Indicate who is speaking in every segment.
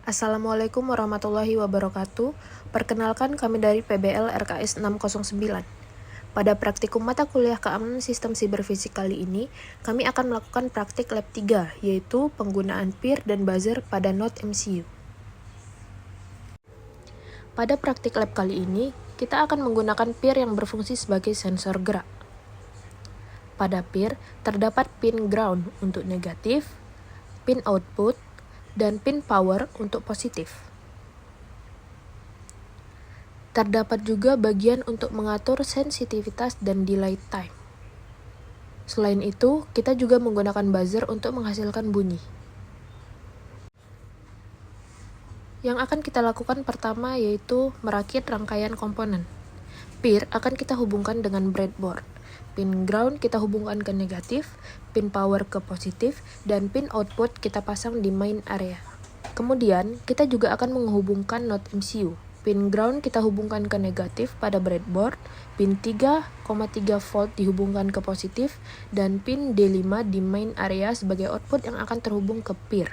Speaker 1: Assalamualaikum warahmatullahi wabarakatuh. Perkenalkan, kami dari PBL RKS 609. Pada praktikum mata kuliah keamanan sistem siberfisik kali ini, kami akan melakukan praktik lab 3, yaitu penggunaan peer dan buzzer pada Node MCU. Pada praktik lab kali ini, kita akan menggunakan peer yang berfungsi sebagai sensor gerak. Pada peer, terdapat pin ground untuk negatif, pin output, dan pin power untuk positif. Terdapat juga bagian untuk mengatur sensitivitas dan delay time. Selain itu, kita juga menggunakan buzzer untuk menghasilkan bunyi. Yang akan kita lakukan pertama yaitu merakit rangkaian komponen. Peer akan kita hubungkan dengan breadboard. Pin ground kita hubungkan ke negatif, pin power ke positif, dan pin output kita pasang di main area. Kemudian, kita juga akan menghubungkan Node MCU. Pin ground kita hubungkan ke negatif pada breadboard, pin 3,3 volt dihubungkan ke positif, dan pin D5 di main area sebagai output yang akan terhubung ke peer.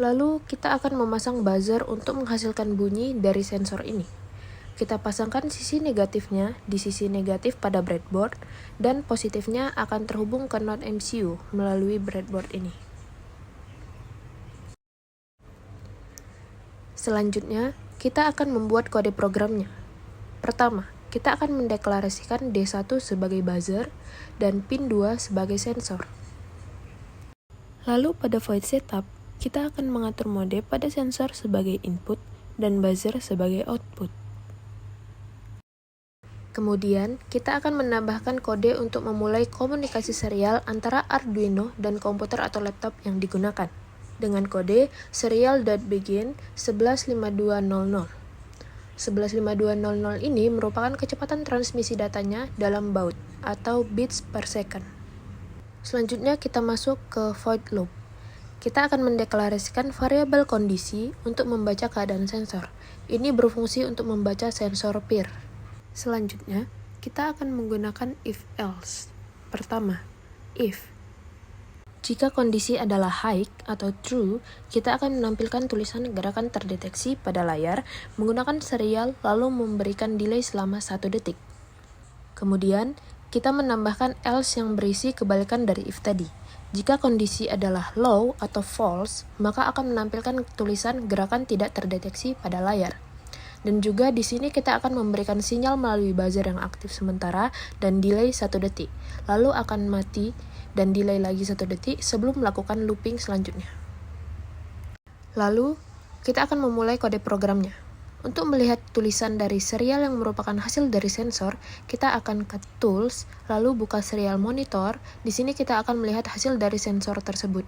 Speaker 1: Lalu, kita akan memasang buzzer untuk menghasilkan bunyi dari sensor ini. Kita pasangkan sisi negatifnya di sisi negatif pada breadboard, dan positifnya akan terhubung ke Node MCU melalui breadboard ini. Selanjutnya, kita akan membuat kode programnya. Pertama, kita akan mendeklarasikan D1 sebagai buzzer dan pin 2 sebagai sensor. Lalu pada void setup, kita akan mengatur mode pada sensor sebagai input dan buzzer sebagai output. Kemudian, kita akan menambahkan kode untuk memulai komunikasi serial antara Arduino dan komputer atau laptop yang digunakan, dengan kode serial.begin 115200. 115200 ini merupakan kecepatan transmisi datanya dalam baud atau bits per second. Selanjutnya kita masuk ke void loop. Kita akan mendeklarasikan variabel kondisi untuk membaca keadaan sensor. Ini berfungsi untuk membaca sensor peer. Selanjutnya, kita akan menggunakan if-else. Pertama, if. Jika kondisi adalah high atau true, kita akan menampilkan tulisan gerakan terdeteksi pada layar menggunakan serial lalu memberikan delay selama 1 detik. Kemudian, kita menambahkan else yang berisi kebalikan dari if tadi. Jika kondisi adalah low atau false, maka akan menampilkan tulisan gerakan tidak terdeteksi pada layar. Dan juga di sini kita akan memberikan sinyal melalui buzzer yang aktif sementara dan delay 1 detik. Lalu akan mati dan delay lagi 1 detik sebelum melakukan looping selanjutnya. Lalu, kita akan memulai kode programnya. Untuk melihat tulisan dari serial yang merupakan hasil dari sensor, kita akan ke Tools, lalu buka serial monitor. Di sini kita akan melihat hasil dari sensor tersebut.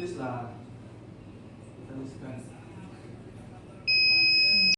Speaker 2: Please lah.